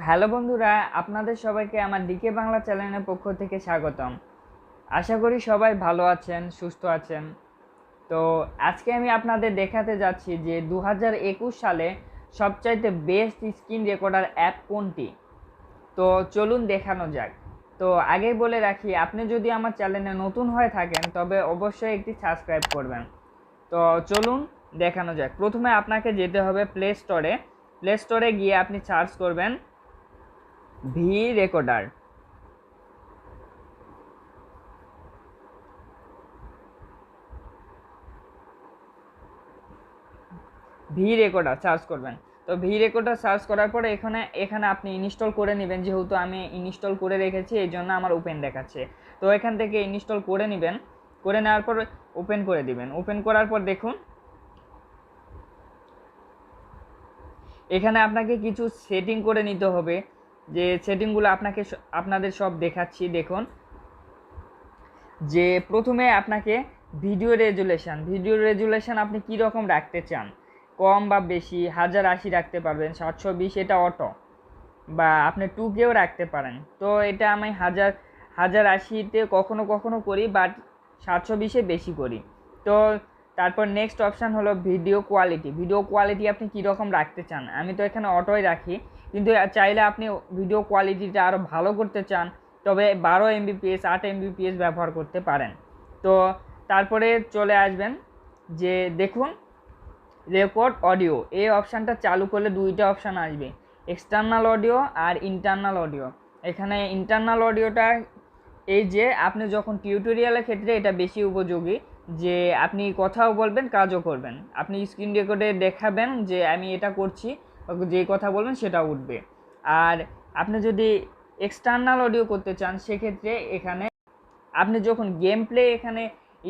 Hello বন্ধুরা, আপনাদের সবাইকে আমার ডিকে বাংলা চ্যানেলের পক্ষ থেকে স্বাগতম। আশা করি সবাই ভালো আছেন, সুস্থ আছেন। তো আজকে আমি আপনাদের দেখাতে যাচ্ছি যে 2021 সালে সবচাইতে বেস্ট স্ক্রিন রেকর্ডার অ্যাপ কোনটি। তো চলুন দেখানো যাক। তো আগেই বলে রাখি, আপনি যদি আমার চ্যানেলে নতুন হয়ে থাকেন তবে অবশ্যই একটি সাবস্ক্রাইব করবেন। তো চলুন দেখানো যাক। প্রথমে আপনাকে যেতে হবে প্লে স্টোরে গিয়ে আপনি সার্চ করবেন V recorder. V recorder search করবেন। তো ভি রেকর্ডার সার্চ করার পরে এখানে এখানে আপনি ইনস্টল করে নেবেন। যেহেতু আমি ইনস্টল করে রেখেছি এই জন্য আমার ওপেন দেখাচ্ছে। তো এখান থেকে ইনস্টল করে নেবেন, করে নেওয়ার পর ওপেন করে দিবেন। ওপেন করার পর দেখুন এখানে আপনাকে কিছু সেটিং করে নিতে হবে। যে সেটিংগুলো আপনাদের সব দেখাচ্ছি। দেখুন যে প্রথমে আপনাকে ভিডিও রেজুলেশন আপনি কি রকম রাখতে চান, কম বা বেশি, 1080 রাখতে পারবেন, 720 এটা অটো, বা আপনি 2Kও রাখতে পারেন। তো এটা আমি 1080-তে কখনো কখনো করি, বাট 720-এ বেশি করি। তো তারপর নেক্সট অপশান হলো ভিডিও কোয়ালিটি আপনি কীরকম রাখতে চান। আমি তো এখানে অটোই রাখি, কিন্তু চাইলে আপনি ভিডিও কোয়ালিটিটা আরও ভালো করতে চান তবে 12 MBps 8 MBps ব্যবহার করতে পারেন। তো তারপরে চলে আসবেন যে দেখুন রেকর্ড অডিও, এই অপশানটা চালু করলে দুইটা অপশান আসবে, এক্সটার্নাল অডিও আর ইন্টারনাল অডিও। এখানে ইন্টারনাল অডিওটা এই যে আপনি যখন টিউটোরিয়ালের ক্ষেত্রে এটা বেশি উপযোগী, যে আপনি কথাও বলবেন কাজও করবেন, আপনি স্ক্রিন রেকর্ডে দেখাবেন যে আমি এটা করছি, যে কথা বলবেন সেটা উঠবে। আর আপনি যদি এক্সটার্নাল অডিও করতে চান সেক্ষেত্রে এখানে আপনি যখন গেম প্লে এখানে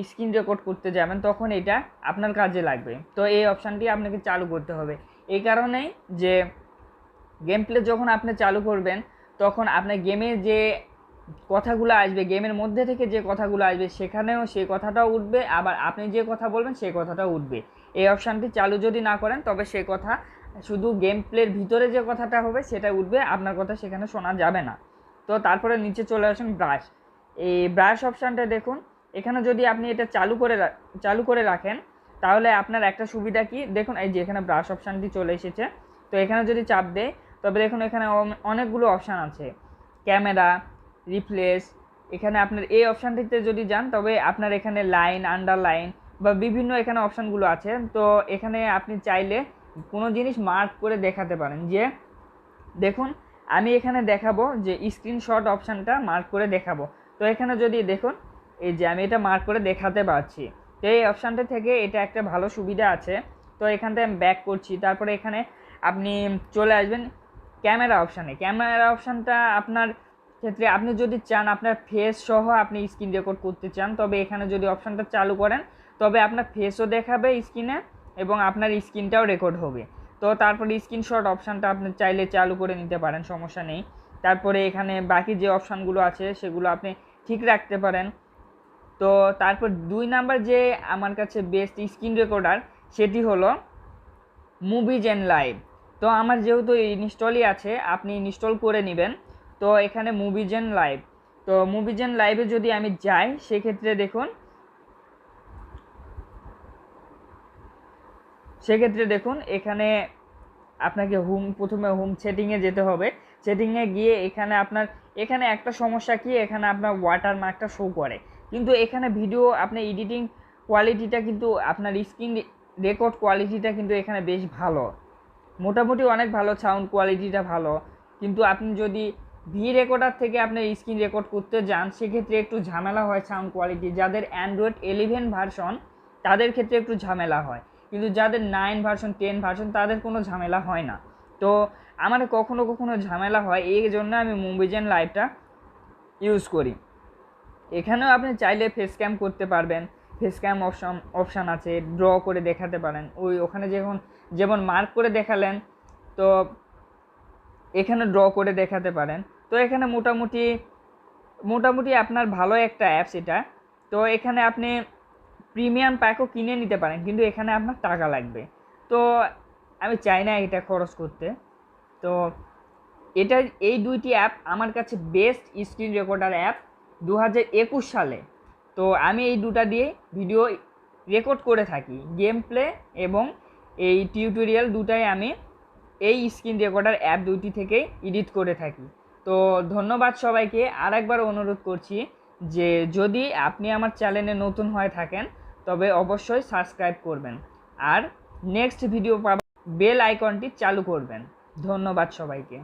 স্ক্রিন রেকর্ড করতে যাবেন তখন এটা আপনার কাজে লাগবে। তো এই অপশানটি আপনাকে চালু করতে হবে এই কারণেই যে গেম প্লে যখন আপনি চালু করবেন তখন আপনার গেমের যে কথাগুলো আসবে, গেমের মধ্যে থেকে যে কথাগুলো আসবে সেখানেও সেই কথাটাও উঠবে, আবার আপনি যে কথা বলবেন সেই কথাটাও উঠবে। এই অপশানটি চালু যদি না করেন তবে সেই কথা শুধু গেম প্লের ভিতরে যে কথাটা হবে সেটা উঠবে, আপনার কথা সেখানে শোনা যাবে না। তো তারপরে নিচে চলে আসুন ব্রাশ। এই ব্রাশ অপশানটা দেখুন, এখানে যদি আপনি এটা চালু করে রাখেন তাহলে আপনার একটা সুবিধা কি দেখুন, এই যে এখানে ব্রাশ অপশানটি চলে এসেছে। তো এখানে যদি চাপ দেয় তবে দেখুন এখানে অনেকগুলো অপশান আছে, ক্যামেরা, রিপ্লেস। এখানে আপনার এই অপশানটিতে যদি যান তবে আপনার এখানে লাইন, আন্ডারলাইন বা বিভিন্ন এখানে অপশানগুলো আছে। তো এখানে আপনি চাইলে কোনো জিনিস মার্ক করে দেখাতে পারেন। যে দেখুন আমি এখানে দেখাবো যে স্ক্রিনশট অপশানটা মার্ক করে দেখাবো। তো এখানে যদি দেখুন এই যে আমি এটা মার্ক করে দেখাতে পারছি। তো এই অপশানটা থেকে এটা একটা ভালো সুবিধা আছে। তো এখান থেকে আমি ব্যাক করছি, তারপরে এখানে আপনি চলে আসবেন ক্যামেরা অপশানটা আপনার ক্ষেত্রে আপনি যদি চান আপনার ফেস সহ আপনি স্ক্রিন রেকর্ড করতে চান তবে এখানে যদি অপশানটা চালু করেন তবে আপনার ফেসও দেখাবে স্ক্রিনে এবং আপনার স্ক্রিনটাও রেকর্ড হবে। তো তারপরে স্ক্রিনশট অপশানটা আপনি চাইলে চালু করে নিতে পারেন, সমস্যা নেই। তারপরে এখানে বাকি যে অপশানগুলো আছে সেগুলো আপনি ঠিক রাখতে পারেন। তো তারপর 2 নাম্বার যে আমার কাছে বেস্ট স্ক্রিন রেকর্ডার সেটি হলো মুভিজ অ্যান্ড লাইভ। তো আমার যেহেতু ইনস্টলই আছে আপনি ইনস্টল করে নেবেন। তো এখানে মুভিজ অ্যান্ড লাইভ, তো মুভিজ অ্যান্ড লাইভে যদি আমি যাই সেক্ষেত্রে দেখুন এখানে আপনাকে প্রথমে হোম সেটিংয়ে যেতে হবে। সেটিংয়ে গিয়ে এখানে একটা সমস্যা কি, এখানে আপনার ওয়াটারমার্কটা শো করে, কিন্তু এখানে ভিডিও আপনার এডিটিং কোয়ালিটিটা কিন্তু আপনার স্ক্রিন রেকর্ড কোয়ালিটিটা কিন্তু এখানে বেশ ভালো, মোটামুটি অনেক ভালো, সাউন্ড কোয়ালিটিটা ভালো। কিন্তু আপনি যদি ভি রেকর্ডার থেকে আপনার স্ক্রিন রেকর্ড করতে যান সেক্ষেত্রে একটু ঝামেলা হয় সাউন্ড কোয়ালিটি। যাদের অ্যান্ড্রয়েড 11 ভার্সন তাদের ক্ষেত্রে একটু ঝামেলা হয়, কিন্তু যাদের 9 ভার্সন 10 ভার্সন তাদের কোনো ঝামেলা হয় না। তো আমার কখনো কখনো ঝামেলা হয়, এই জন্য আমি মুভিজ অ্যান্ড লাইভটা ইউজ করি। এখানেও আপনি চাইলে ফেস ক্যাম করতে পারবেন, ফেস ক্যাম অপশান আছে, ড্র করে দেখাতে পারেন। ওখানে যেমন মার্ক করে দেখালেন তো এখানে ড্র করে দেখাতে পারেন। তো এখানে মোটামুটি আপনার ভালো একটা অ্যাপস এটা। তো এখানে আপনি প্রিমিয়াম প্যাকও কিনে নিতে পারেন, কিন্তু এখানে আপনার টাকা লাগবে। তো আমি চাই না এটা খরচ করতে। তো এটার এই দুইটি অ্যাপ আমার কাছে বেস্ট স্ক্রিন রেকর্ডার অ্যাপ 2021 সালে। তো আমি এই দুটা দিয়ে ভিডিও রেকর্ড করে থাকি, গেম প্লে এবং এই টিউটোরিয়াল দুটাই আমি এই স্ক্রিন রেকর্ডার অ্যাপ দুইটি থেকেই এডিট করে থাকি। তো ধন্যবাদ সবাইকে। আরেকবার অনুরোধ করছি যে যদি আপনি আমার চ্যানেলে নতুন হয়ে থাকেন তবে অবশ্যই সাবস্ক্রাইব করবেন, আর নেক্সট ভিডিও পাবেন বেল আইকনটি চালু করবেন। ধন্যবাদ সবাইকে।